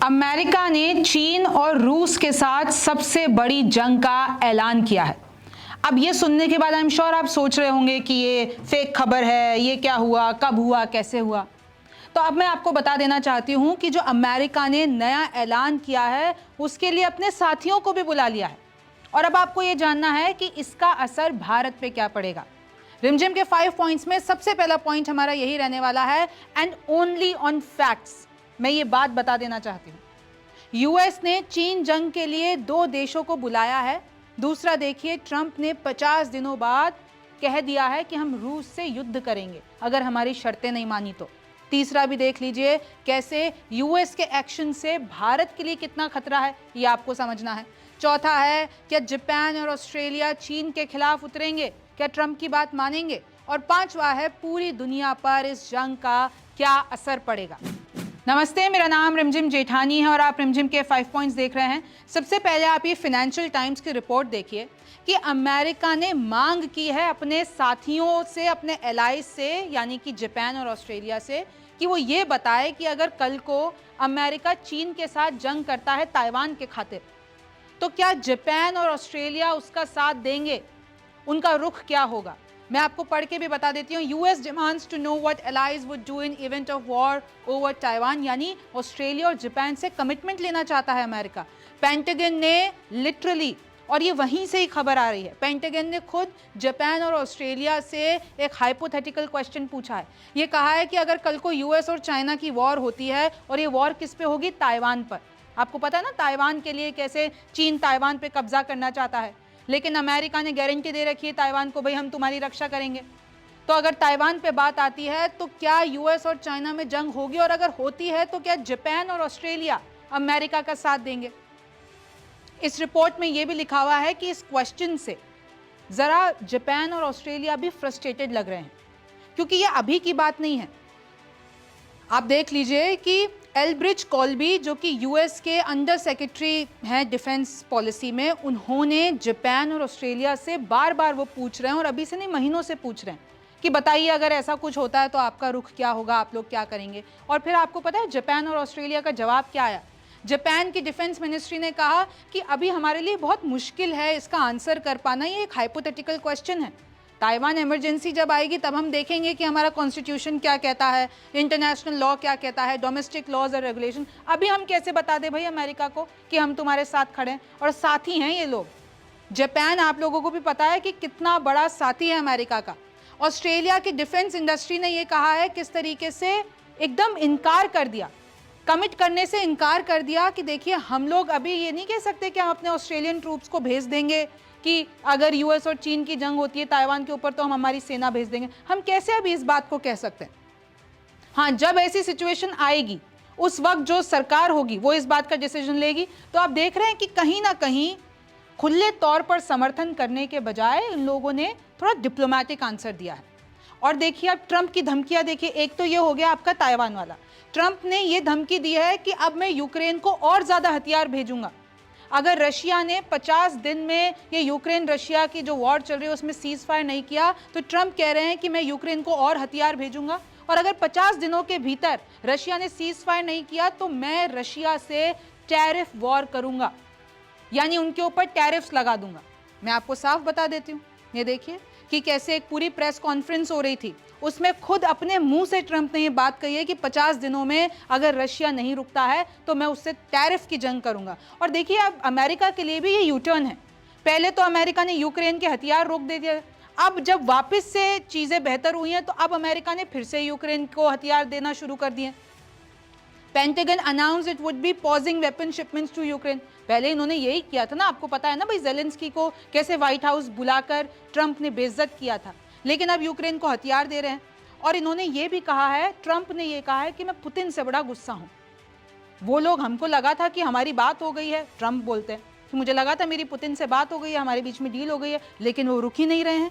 America ने चीन और रूस के साथ सबसे बड़ी जंग का ऐलान किया है। अब ये सुनने के बाद आई एम श्योर आप सोच रहे होंगे कि ये फेक खबर है, ये क्या हुआ, कब हुआ, कैसे हुआ। तो अब मैं आपको बता देना चाहती हूं कि जो अमेरिका ने नया ऐलान किया है उसके लिए अपने साथियों को भी बुला लिया है और अब आपको ये जानना है कि इसका असर भारत पे क्या पड़ेगा। रिमझिम के 5 पॉइंट्स में सबसे पहला पॉइंट हमारा यही रहने वाला है, एंड ओनली ऑन फैक्ट्स। मैं ये बात बता देना चाहती हूँ, यूएस ने चीन जंग के लिए 2 देशों को बुलाया है। दूसरा देखिए, ट्रंप ने 50 दिनों बाद कह दिया है कि हम रूस से युद्ध करेंगे अगर हमारी शर्तें नहीं मानी तो। तीसरा भी देख लीजिए कैसे यूएस के एक्शन से भारत के लिए कितना खतरा है, ये आपको समझना है। चौथा है, क्या जापान और ऑस्ट्रेलिया चीन के खिलाफ उतरेंगे, क्या ट्रंप की बात मानेंगे। और पांचवा है, पूरी दुनिया पर इस जंग का क्या असर पड़ेगा। नमस्ते, मेरा नाम रिमझिम जेठानी है और आप रिमझिम के 5 पॉइंट्स देख रहे हैं। सबसे पहले आप ये फाइनेंशियल टाइम्स की रिपोर्ट देखिए कि अमेरिका ने मांग की है अपने साथियों से, अपने एलाइज से, यानी कि जापान और ऑस्ट्रेलिया से, कि वो ये बताए कि अगर कल को अमेरिका चीन के साथ जंग करता है ताइवान के खातिर, तो क्या जापान और ऑस्ट्रेलिया उसका साथ देंगे, उनका रुख क्या होगा। मैं आपको पढ़ के भी बता देती हूँ। US demands to know what allies would do in event of war over Taiwan, यानी ऑस्ट्रेलिया और जापान से कमिटमेंट लेना चाहता है अमेरिका। पेंटागन ने लिटरली, और ये वहीं से ही खबर आ रही है, पेंटागन ने खुद जापान और ऑस्ट्रेलिया से एक हाइपोथेटिकल क्वेश्चन पूछा है। ये कहा है कि अगर कल को यूएस और चाइना की वॉर होती है, और ये वॉर किस पे होगी, ताइवान पर। आपको पता है ना ताइवान के लिए कैसे चीन ताइवान पे कब्जा करना चाहता है, लेकिन अमेरिका ने गारंटी दे रखी है ताइवान को, भाई हम तुम्हारी रक्षा करेंगे। तो अगर ताइवान पे बात आती है तो क्या यूएस और चाइना में जंग होगी, और अगर होती है तो क्या जापान और ऑस्ट्रेलिया अमेरिका का साथ देंगे। इस रिपोर्ट में यह भी लिखा हुआ है कि इस क्वेश्चन से जरा जापान और ऑस्ट्रेलिया भी फ्रस्ट्रेटेड लग रहे हैं, क्योंकि ये अभी की बात नहीं है। आप देख लीजिए कि एल्ब्रिज कॉल्बी, जो कि यूएस के अंडर सेक्रेटरी हैं डिफेंस पॉलिसी में, उन्होंने जापान और ऑस्ट्रेलिया से बार बार वो पूछ रहे हैं, और अभी से नहीं महीनों से पूछ रहे हैं कि बताइए अगर ऐसा कुछ होता है तो आपका रुख क्या होगा, आप लोग क्या करेंगे। और फिर आपको पता है जापान और ऑस्ट्रेलिया का जवाब क्या आया। जापान की डिफेंस मिनिस्ट्री ने कहा कि अभी हमारे लिए बहुत मुश्किल है इसका आंसर कर पाना, ये एक हाइपोथेटिकल क्वेश्चन है। ताइवान इमरजेंसी जब आएगी तब हम देखेंगे कि हमारा कॉन्स्टिट्यूशन क्या कहता है, इंटरनेशनल लॉ क्या कहता है, डोमेस्टिक लॉज और रेगुलेशन। अभी हम कैसे बता दें भाई अमेरिका को कि हम तुम्हारे साथ खड़े हैं, और साथी हैं ये लोग। जापान, आप लोगों को भी पता है कि कितना बड़ा साथी है अमेरिका का। ऑस्ट्रेलिया की डिफेंस इंडस्ट्री ने ये कहा है किस तरीके से, एकदम इनकार कर दिया, कमिट करने से इनकार कर दिया कि देखिए हम लोग अभी ये नहीं कह सकते कि हम अपने ऑस्ट्रेलियन ट्रूप्स को भेज देंगे, कि अगर यूएस और चीन की जंग होती है ताइवान के ऊपर तो हम हमारी सेना भेज देंगे। हम कैसे अभी इस बात को कह सकते हैं। हाँ, जब ऐसी सिचुएशन आएगी उस वक्त जो सरकार होगी वो इस बात का डिसीजन लेगी। तो आप देख रहे हैं कि कहीं ना कहीं खुले तौर पर समर्थन करने के बजाय इन लोगों ने थोड़ा डिप्लोमेटिक आंसर दिया है। और देखिए अब ट्रंप की धमकियां देखिए, एक तो ये हो गया आपका ताइवान वाला। ट्रंप ने ये धमकी दी है कि अब मैं यूक्रेन को और ज्यादा हथियार भेजूंगा। अगर रशिया ने 50 दिन में ये यूक्रेन रशिया की जो वॉर चल रही है उसमें सीज फायर नहीं किया, तो ट्रंप कह रहे हैं कि मैं यूक्रेन को और हथियार भेजूंगा। और अगर 50 दिनों के भीतर रशिया ने सीज फायर नहीं किया तो मैं रशिया से टैरिफ वॉर करूंगा, यानी उनके ऊपर टैरिफ्स लगा दूंगा। मैं आपको साफ बता देती हूँ, ये देखिए कि कैसे एक पूरी प्रेस कॉन्फ्रेंस हो रही थी, उसमें खुद अपने मुंह से ट्रंप ने ये बात कही है कि 50 दिनों में अगर रशिया नहीं रुकता है तो मैं उससे टैरिफ की जंग करूंगा। और देखिए अब अमेरिका के लिए भी ये यूटर्न है। पहले तो अमेरिका ने यूक्रेन के हथियार रोक दे दिया, अब जब वापस से चीजें बेहतर हुई हैं तो अब अमेरिका ने फिर से यूक्रेन को हथियार देना शुरू कर दिए। Pentagon announce it would be pausing weapon shipments to Ukraine. पहले इन्होंने यही किया था ना, आपको पता है ना भाई, जेलेंस्की को कैसे व्हाइट हाउस बुलाकर ट्रंप ने बेइज्जत किया था। लेकिन अब यूक्रेन को हथियार दे रहे हैं। और इन्होंने ये भी कहा है, ट्रंप ने ये कहा है कि मैं पुतिन से बड़ा गुस्सा हूं। वो लोग, हमको लगा था कि हमारी बात हो गई है, ट्रंप बोलते हैं कि मुझे लगा था मेरी पुतिन से बात हो गई है, हमारे बीच में डील हो गई है, लेकिन वो रुक ही नहीं रहे हैं।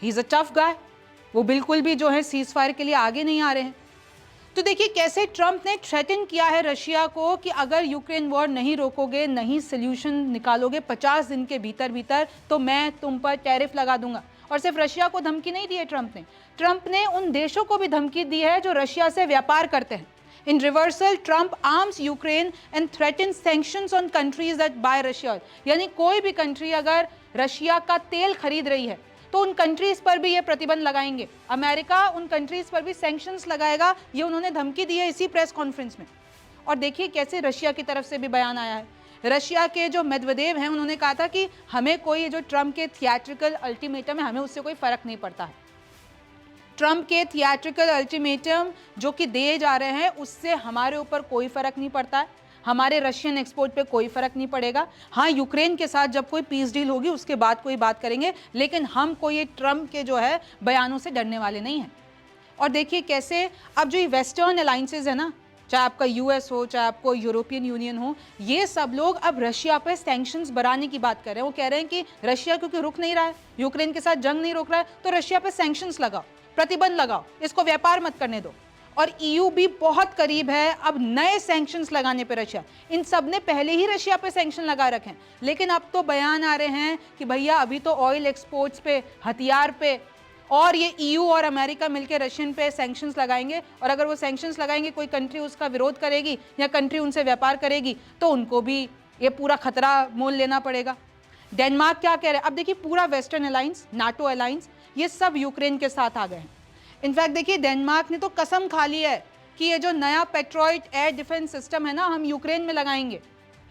He is a tough guy. वो बिल्कुल भी जो है सीज फायर के लिए आगे नहीं आ रहे हैं। तो देखिए कैसे ट्रंप ने थ्रेटन किया है रशिया को कि अगर यूक्रेन वॉर नहीं रोकोगे, नहीं सोल्यूशन निकालोगे 50 दिन के भीतर भीतर, तो मैं तुम पर टैरिफ लगा दूंगा। और सिर्फ रशिया को धमकी नहीं दी है ट्रंप ने उन देशों को भी धमकी दी है जो रशिया से व्यापार करते हैं। In reversal, Trump arms Ukraine and threatens sanctions on countries that buy Russia oil. यानी कोई भी कंट्री अगर रशिया का तेल खरीद रही है तो उन कंट्रीज पर भी ये प्रतिबंध लगाएंगे। अमेरिका उन कंट्रीज पर भी सैंक्शंस लगाएगा, ये उन्होंने धमकी दी है इसी प्रेस कॉन्फ्रेंस में। और देखिए कैसे रशिया की तरफ से भी बयान आया है। रशिया के जो मेदवेदेव हैं उन्होंने कहा था कि हमें कोई जो ट्रंप के थिएट्रिकल अल्टीमेटम है हमें उससे कोई फर्क नहीं पड़ता है। ट्रंप के थिएट्रिकल अल्टीमेटम जो कि दिए जा रहे हैं उससे हमारे ऊपर कोई फर्क नहीं पड़ता है, हमारे रशियन एक्सपोर्ट पे कोई फर्क नहीं पड़ेगा। हाँ, यूक्रेन के साथ जब कोई पीस डील होगी उसके बाद कोई बात करेंगे, लेकिन हम कोई ये ट्रंप के जो है बयानों से डरने वाले नहीं हैं। और देखिए कैसे अब जो ये वेस्टर्न अलायंसेज है ना, चाहे आपका यूएस हो चाहे आपको यूरोपियन यूनियन हो, ये सब लोग अब रशिया पे सैंक्शंस बढ़ाने की बात कर रहे हैं। वो कह रहे हैं कि रशिया क्योंकि रुक नहीं रहा है, यूक्रेन के साथ जंग नहीं रोक रहा है, तो रशिया पे सैंक्शंस लगाओ, प्रतिबंध लगाओ, इसको व्यापार मत करने दो। और ईयू भी बहुत करीब है अब नए सैंक्शंस लगाने पे रशिया। इन सब ने पहले ही रशिया पे सैंक्शन लगा रखे हैं, लेकिन अब तो बयान आ रहे हैं कि भैया अभी तो ऑयल एक्सपोर्ट्स पे, हथियार पे, और ये ईयू और अमेरिका मिलकर रशियन पे सैंक्शंस लगाएंगे। और अगर वो सैंक्शंस लगाएंगे, कोई कंट्री उसका विरोध करेगी या कंट्री उनसे व्यापार करेगी तो उनको भी ये पूरा खतरा मोल लेना पड़ेगा। डेनमार्क क्या कह रहे हैं? अब देखिए पूरा वेस्टर्न अलायंस, नाटो अलायंस, ये सब यूक्रेन के साथ आ गए हैं। इनफैक्ट देखिए डेनमार्क ने तो कसम खा ली है कि ये जो नया पेट्रोइट एयर डिफेंस सिस्टम है ना, हम यूक्रेन में लगाएंगे,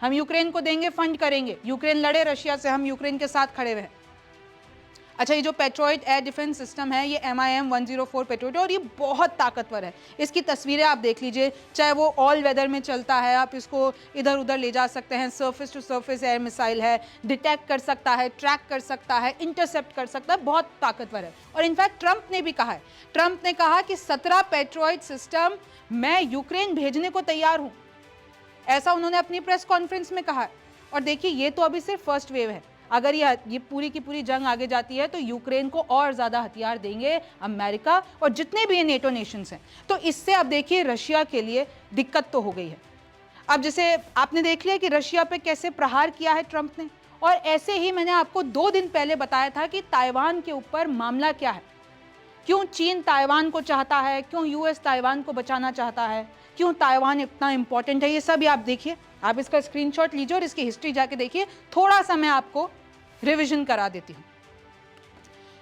हम यूक्रेन को देंगे, फंड करेंगे। यूक्रेन लड़े रशिया से, हम यूक्रेन के साथ खड़े हुए हैं। अच्छा, ये जो पेट्रोइट एयर डिफेंस सिस्टम है ये MIM-104 पेट्रोइट है और ये बहुत ताकतवर है। इसकी तस्वीरें आप देख लीजिए, चाहे वो ऑल वेदर में चलता है, आप इसको इधर उधर ले जा सकते हैं, surface to surface air missile है, डिटेक्ट कर सकता है, ट्रैक कर सकता है, इंटरसेप्ट कर सकता है, बहुत ताकतवर है। और इनफैक्ट ट्रंप ने भी कहा है, ट्रंप ने कहा कि 17 पेट्रोइट सिस्टम मैं यूक्रेन भेजने को तैयार हूँ, ऐसा उन्होंने अपनी प्रेस कॉन्फ्रेंस में कहा है। और देखिए ये तो अभी सिर्फ फर्स्ट वेव है, अगर ये पूरी की पूरी जंग आगे जाती है तो यूक्रेन को और ज़्यादा हथियार देंगे अमेरिका और जितने भी ये नेटो नेशंस हैं। तो इससे अब देखिए रशिया के लिए दिक्कत तो हो गई है। अब जैसे आपने देख लिया कि रशिया पे कैसे प्रहार किया है ट्रंप ने, और ऐसे ही मैंने आपको 2 दिन पहले बताया था कि ताइवान के ऊपर मामला क्या है, क्यों चीन ताइवान को चाहता है, क्यों यूएस ताइवान को बचाना चाहता है, क्यों ताइवान इतना इंपॉर्टेंट है। ये सब आप देखिए, आप इसका स्क्रीनशॉट लीजिए और इसकी हिस्ट्री जाके देखिए। थोड़ा सा मैं आपको रिवीजन करा देती हूँ।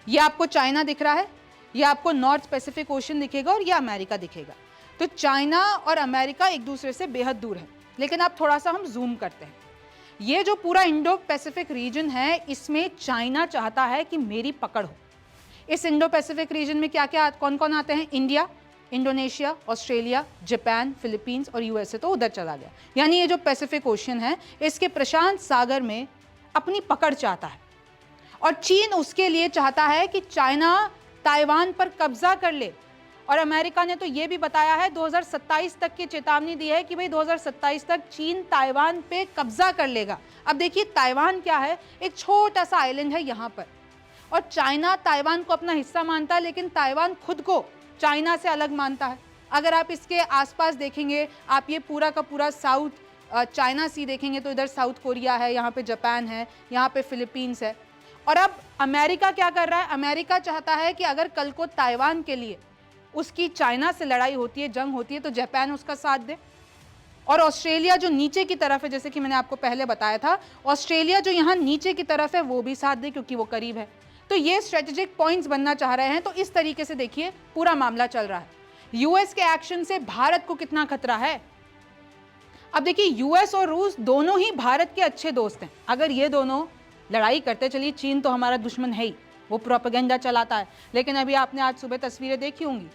ये आपको चाइना दिख रहा है, ये आपको नॉर्थ पैसिफिक ओशन दिखेगा और ये अमेरिका दिखेगा। तो चाइना और अमेरिका एक दूसरे से बेहद दूर है, लेकिन अब थोड़ा सा हम जूम करते हैं। ये जो पूरा इंडो पैसिफिक रीजन है, इसमें चाइना चाहता है कि मेरी पकड़ हो। इस इंडो पैसिफिक रीजन में क्या क्या कौन कौन आते हैं? India, Indonesia, Australia, Japan, Philippines और यूएसए तो उधर चला गया। यानी ये जो पैसिफिक ओशन है, इसके प्रशांत सागर में अपनी पकड़ चाहता है। और चीन उसके लिए चाहता है कि चाइना ताइवान पर कब्जा कर ले। और अमेरिका ने तो ये भी बताया है, 2027 तक की चेतावनी दी है कि भाई 2027 तक चीन ताइवान पे कब्जा कर लेगा। अब देखिए ताइवान क्या है, एक छोटा सा आइलैंड है यहाँ पर, और चाइना ताइवान को अपना हिस्सा मानता है, लेकिन ताइवान खुद को चाइना से अलग मानता है। अगर आप इसके आसपास देखेंगे, आप ये पूरा का पूरा साउथ चाइना सी देखेंगे तो इधर साउथ कोरिया है, यहाँ पे जापान है, यहाँ पे फिलीपींस है। और अब अमेरिका क्या कर रहा है? अमेरिका चाहता है कि अगर कल को ताइवान के लिए उसकी चाइना से लड़ाई होती है, जंग होती है, तो जापान उसका साथ दे। और ऑस्ट्रेलिया जो नीचे की तरफ है, जैसे कि मैंने आपको पहले बताया था, ऑस्ट्रेलिया जो यहाँ नीचे की तरफ है वो भी साथ दे क्योंकि वो करीब है। तो ये स्ट्रेटेजिक पॉइंट्स बनना चाह रहे हैं। तो इस तरीके से देखिए पूरा मामला चल रहा है। यूएस के एक्शन से भारत को कितना खतरा है? अब देखिए यूएस और रूस दोनों ही भारत के अच्छे दोस्त हैं। अगर ये दोनों लड़ाई करते, चलिए चीन तो हमारा दुश्मन है ही, वो प्रोपेगेंडा चलाता है, लेकिन अभी आपने आज सुबह तस्वीरें देखी होंगी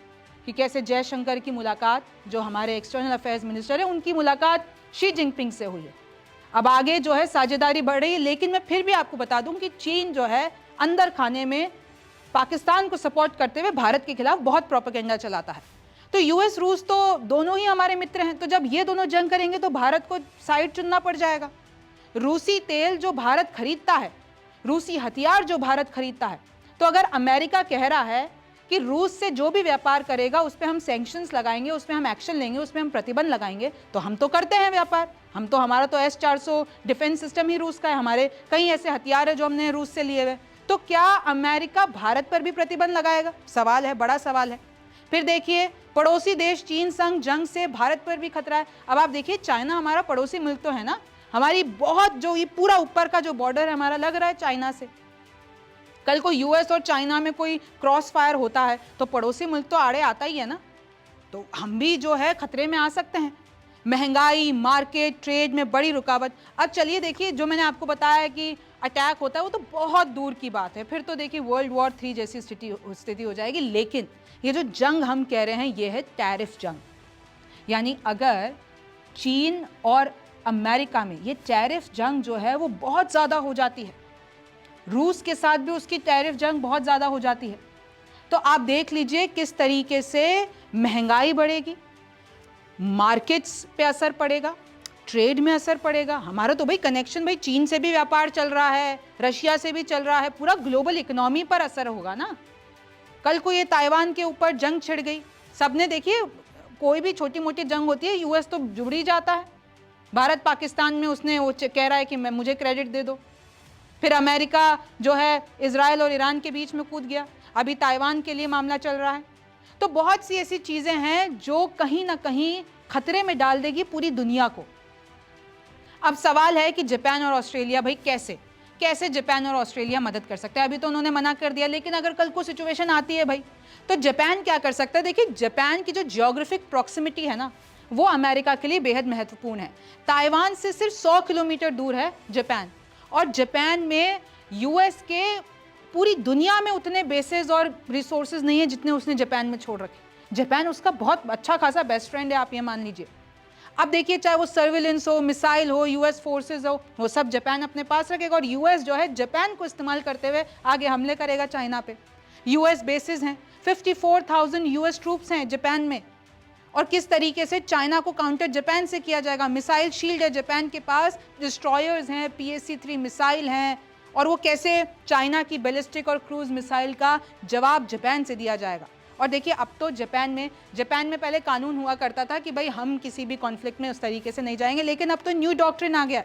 कि कैसे जयशंकर की मुलाकात, जो हमारे एक्सटर्नल अफेयर्स मिनिस्टर है, उनकी मुलाकात शी जिनपिंग से हुई है। अब आगे जो है साझेदारी बढ़ रही है, लेकिन मैं फिर भी आपको बता दूं कि चीन जो है अंदर खाने में पाकिस्तान को सपोर्ट करते हुए भारत के खिलाफ बहुत प्रोपेगेंडा चलाता है। तो यूएस रूस तो दोनों ही हमारे मित्र हैं, तो जब ये दोनों जंग करेंगे तो भारत को साइड चुनना पड़ जाएगा। रूसी तेल जो भारत खरीदता है, रूसी हथियार जो भारत खरीदता है, तो अगर अमेरिका कह रहा है कि रूस से जो भी व्यापार करेगा उस पर हम सैंक्शंस लगाएंगे, उस पर हम एक्शन लेंगे, उस पर हम प्रतिबंध लगाएंगे, तो हम तो करते हैं व्यापार। हम तो, हमारा तो S-400 डिफेंस सिस्टम ही रूस का है, हमारे कई ऐसे हथियार है जो हमने रूस से लिए हुए। तो क्या अमेरिका भारत पर भी प्रतिबंध लगाएगा? सवाल है, बड़ा सवाल है। फिर देखिए पड़ोसी देश चीन संग जंग से भारत पर भी खतरा है। अब आप देखिए चाइना हमारा पड़ोसी मुल्क तो है ना, हमारी बहुत जो ये पूरा ऊपर का जो बॉर्डर है हमारा लग रहा है चाइना से। कल को यूएस और चाइना में कोई क्रॉस फायर होता है तो पड़ोसी मुल्क तो आड़े आता ही है ना, तो हम भी जो है खतरे में आ सकते हैं। महंगाई, मार्केट, ट्रेड में बड़ी रुकावट। अब चलिए देखिए जो मैंने आपको बताया कि अटैक होता है वो तो बहुत दूर की बात है, फिर तो देखिए वर्ल्ड वॉर 3 जैसी स्थिति हो जाएगी। लेकिन ये जो जंग हम कह रहे हैं ये है टैरिफ जंग, यानी अगर चीन और अमेरिका में ये टैरिफ जंग जो है वो बहुत ज़्यादा हो जाती है, रूस के साथ भी उसकी टैरिफ जंग बहुत ज़्यादा हो जाती है, तो आप देख लीजिए किस तरीके से महंगाई बढ़ेगी, मार्केट्स पे असर पड़ेगा, ट्रेड में असर पड़ेगा। हमारा तो भाई कनेक्शन भाई चीन से भी व्यापार चल रहा है, रशिया से भी चल रहा है, पूरा ग्लोबल इकोनॉमी पर असर होगा ना। कल को ये ताइवान के ऊपर जंग छिड़ गई, सबने देखिए कोई भी छोटी मोटी जंग होती है यूएस तो जुड़ ही जाता है। भारत पाकिस्तान में उसने वो कह रहा है कि मुझे क्रेडिट दे दो। फिर अमेरिका जो है इजराइल और ईरान के बीच में कूद गया, अभी ताइवान के लिए मामला चल रहा है। तो बहुत सी ऐसी चीज़ें हैं जो कहीं ना कहीं खतरे में डाल देगी पूरी दुनिया को। अब सवाल है कि जापान और ऑस्ट्रेलिया भाई कैसे कैसे जापान और ऑस्ट्रेलिया मदद कर सकते हैं। अभी तो उन्होंने मना कर दिया, लेकिन अगर कल को सिचुएशन आती है भाई तो जापान क्या कर सकता है। देखिए जापान की जो जियोग्राफिक प्रॉक्सिमिटी है ना वो अमेरिका के लिए बेहद महत्वपूर्ण है। ताइवान से सिर्फ 100 किलोमीटर दूर है जापान, और जापान में यूएस के पूरी दुनिया में उतने बेसेस और रिसोर्सेज नहीं है जितने उसने जापान में छोड़ रखे। जापान उसका बहुत अच्छा खासा बेस्ट फ्रेंड है, आप ये मान लीजिए। अब देखिए चाहे वो सर्विलेंस हो, मिसाइल हो, यूएस फोर्सेज हो, वो सब जापान अपने पास रखेगा, और यूएस जो है जापान को इस्तेमाल करते हुए आगे हमले करेगा चाइना पे। यूएस बेसिस हैं, 54,000 यूएस ट्रूप्स हैं जापान में, और किस तरीके से चाइना को काउंटर जापान से किया जाएगा। मिसाइल शील्ड है जापान के पास, डिस्ट्रॉयर्स हैं, PAC-3 मिसाइल हैं, और वो कैसे चाइना की बैलिस्टिक और क्रूज मिसाइल का जवाब जापान से दिया जाएगा। और देखिए अब तो जापान में पहले कानून हुआ करता था कि भाई हम किसी भी कॉन्फ्लिक्ट में उस तरीके से नहीं जाएंगे, लेकिन अब तो न्यू डॉक्ट्रिन आ गया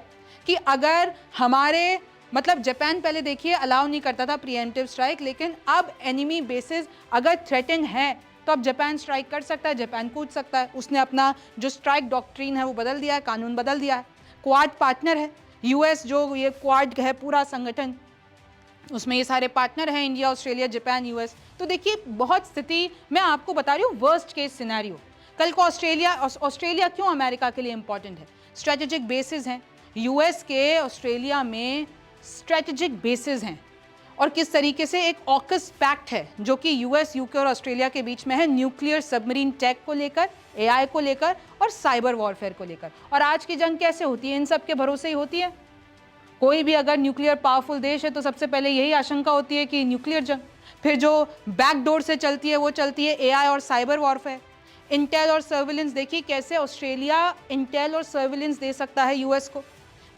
कि अगर हमारे मतलब जापान पहले देखिए अलाउ नहीं करता था प्रीएम्प्टिव स्ट्राइक, लेकिन अब एनिमी बेसिस अगर थ्रेटन है तो अब जापान स्ट्राइक कर सकता है, जापान कूद सकता है। उसने अपना जो स्ट्राइक डॉक्ट्रिन है वो बदल दिया है, कानून बदल दिया है। क्वाड पार्टनर है यूएस, जो ये क्वाड है पूरा संगठन, उसमें ये सारे पार्टनर हैं, इंडिया, ऑस्ट्रेलिया, जापान, यूएस। तो देखिए बहुत स्थिति मैं आपको बता रही हूँ वर्स्ट केस सिनेरियो। कल को ऑस्ट्रेलिया क्यों अमेरिका के लिए इंपॉर्टेंट है, स्ट्रेटेजिक बेसिस हैं यूएस के, ऑस्ट्रेलिया में स्ट्रेटेजिक बेसिस हैं, और किस तरीके से एक ऑकस पैक्ट है जो कि यूएस, यूके और ऑस्ट्रेलिया के बीच में है, न्यूक्लियर सबमरीन टेक को लेकर, एआई को लेकर और साइबर वॉरफेयर को लेकर। और आज की जंग कैसे होती है, इन सब के भरोसे ही होती है। कोई भी अगर न्यूक्लियर पावरफुल देश है तो सबसे पहले यही आशंका होती है कि न्यूक्लियर जंग, फिर जो बैकडोर से चलती है वो चलती है एआई और साइबर वॉरफेयर। इंटेल और सर्विलेंस देखिए कैसे ऑस्ट्रेलिया इंटेल और सर्विलेंस दे सकता है यूएस को,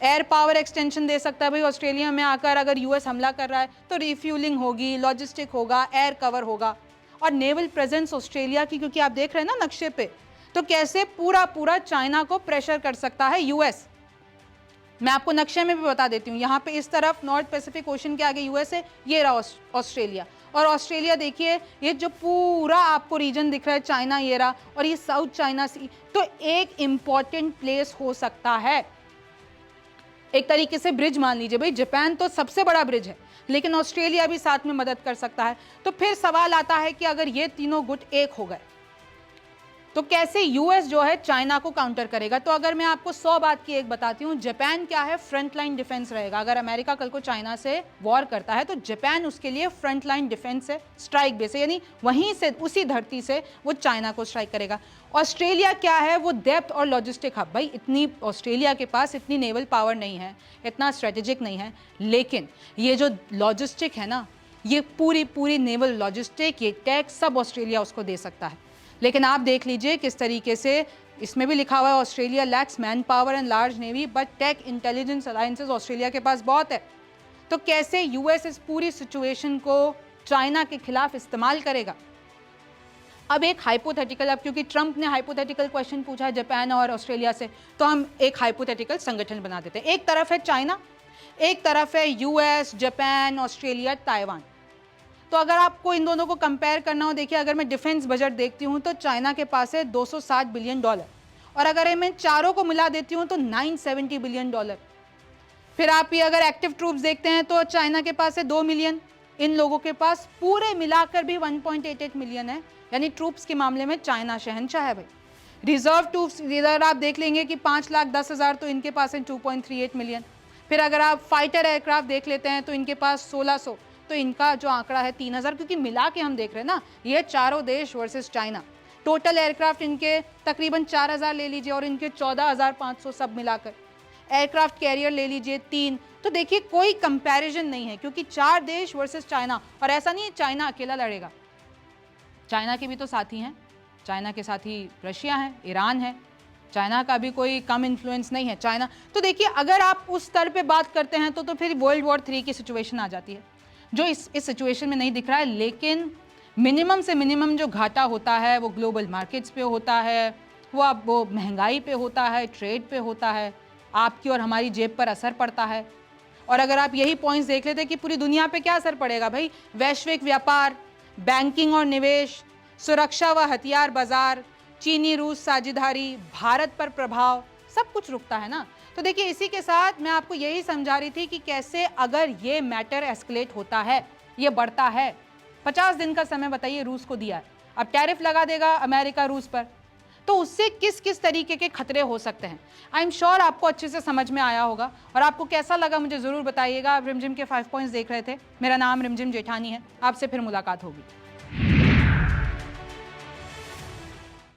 एयर पावर एक्सटेंशन दे सकता है भाई ऑस्ट्रेलिया में आकर, अगर यूएस हमला कर रहा है तो रिफ्यूलिंग होगी, लॉजिस्टिक होगा, एयर कवर होगा। और नेवल प्रेजेंस ऑस्ट्रेलिया की, क्योंकि आप देख रहे हैं ना नक्शे पे, तो कैसे पूरा चाइना को प्रेशर कर सकता है यूएस। मैं आपको नक्शे में भी बता देती हूँ, यहाँ पे इस तरफ नॉर्थ पैसिफिक ओशन के आगे यूएस है, ये रहा ऑस्ट्रेलिया। और ऑस्ट्रेलिया देखिए ये जो पूरा आपको रीजन दिख रहा है चाइना, ये रहा, और ये साउथ चाइना सी, तो एक इंपॉर्टेंट प्लेस हो सकता है। एक तरीके से ब्रिज मान लीजिए भाई, जापान तो सबसे बड़ा ब्रिज है, लेकिन ऑस्ट्रेलिया भी साथ में मदद कर सकता है। तो फिर सवाल आता है कि अगर ये तीनों गुट एक हो गए तो कैसे यूएस जो है चाइना को काउंटर करेगा। तो अगर मैं आपको 100 बात की एक बताती हूँ, जापान क्या है, फ्रंट लाइन डिफेंस रहेगा। अगर अमेरिका कल को चाइना से वॉर करता है तो जापान उसके लिए फ्रंट लाइन डिफेंस है, स्ट्राइक बेस है, यानी वहीं से उसी धरती से वो चाइना को स्ट्राइक करेगा। ऑस्ट्रेलिया क्या है, वो डेप्थ और लॉजिस्टिक हब। भाई इतनी ऑस्ट्रेलिया के पास इतनी नेवल पावर नहीं है, इतना स्ट्रेटेजिक नहीं है, लेकिन ये जो लॉजिस्टिक है ना, ये पूरी नेवल लॉजिस्टिक, ये टैक्स सब ऑस्ट्रेलिया उसको दे सकता है। लेकिन आप देख लीजिए किस तरीके से इसमें भी लिखा हुआ है Australia lacks manpower and large navy but tech intelligence alliances Australia के पास बहुत है। तो कैसे यूएस इस पूरी सिचुएशन को चाइना के खिलाफ इस्तेमाल करेगा। अब एक हाइपोथेटिकल, अब क्योंकि ट्रंप ने हाइपोथेटिकल क्वेश्चन पूछा है जापान और ऑस्ट्रेलिया से, तो हम एक हाइपोथेटिकल संगठन बना देते हैं। एक तरफ है चाइना, एक तरफ है यूएस, जापान, ऑस्ट्रेलिया, ताइवान। तो अगर आपको इन दोनों को कंपेयर करना हो, देखिए अगर मैं डिफेंस बजट देखती हूँ तो चाइना के पास है $260 बिलियन, और अगर मैं चारों को मिला देती हूँ तो $970 बिलियन। फिर आप ये अगर एक्टिव ट्रूप्स देखते हैं तो चाइना के पास है 2 मिलियन, इन लोगों के पास पूरे मिलाकर भी 1.88 मिलियन है, यानी ट्रूप्स के मामले में चाइना शहंशाह है भाई। रिजर्व ट्रूप्स इधर आप देख लेंगे कि 5,10,000 तो इनके पास है 2.38 मिलियन। फिर अगर आप फाइटर एयरक्राफ्ट देख लेते हैं तो इनके पास 1600, तो इनका जो आंकड़ा है 3,000, क्योंकि मिला के हम देख रहे हैं ना, ये चारों देश वर्सेस चाइना। टोटल एयरक्राफ्ट इनके तकरीबन 4,000 ले लीजिए और इनके 14,500 सब मिलाकर। एयरक्राफ्ट कैरियर ले लीजिए 3, तो देखिए कोई कंपैरिजन नहीं है, क्योंकि 4 देश वर्सेस चाइना। और ऐसा नहीं है चाइना अकेला लड़ेगा, चाइना के भी तो साथी हैं, चाइना के साथी रशिया है, ईरान है, चाइना का भी कोई कम इन्फ्लुएंस नहीं है चाइना। तो देखिए अगर आप उस स्तर पे बात करते हैं तो फिर वर्ल्ड वॉर 3 की सिचुएशन आ जाती है, जो इस सिचुएशन में नहीं दिख रहा है। लेकिन मिनिमम से मिनिमम जो घाटा होता है वो ग्लोबल मार्केट्स पे होता है, वो महंगाई पे होता है, ट्रेड पे होता है, आपकी और हमारी जेब पर असर पड़ता है। और अगर आप यही पॉइंट्स देख लेते कि पूरी दुनिया पे क्या असर पड़ेगा भाई, वैश्विक व्यापार, बैंकिंग और निवेश, सुरक्षा व हथियार बाजार, चीनी रूस साझेदारी, भारत पर प्रभाव, सब कुछ रुकता है ना। तो देखिए इसी के साथ मैं आपको यही समझा रही थी कि कैसे अगर ये मैटर एस्केलेट होता है, ये बढ़ता है, 50 दिन का समय बताइए रूस को दिया है, अब टैरिफ लगा देगा अमेरिका रूस पर, तो उससे किस किस तरीके के खतरे हो सकते हैं। आई एम श्योर आपको अच्छे से समझ में आया होगा। और आपको कैसा लगा मुझे ज़रूर बताइएगा। आप रिमझिम के 5 पॉइंट्स देख रहे थे। मेरा नाम रिमझिम जेठानी है, आपसे फिर मुलाकात होगी।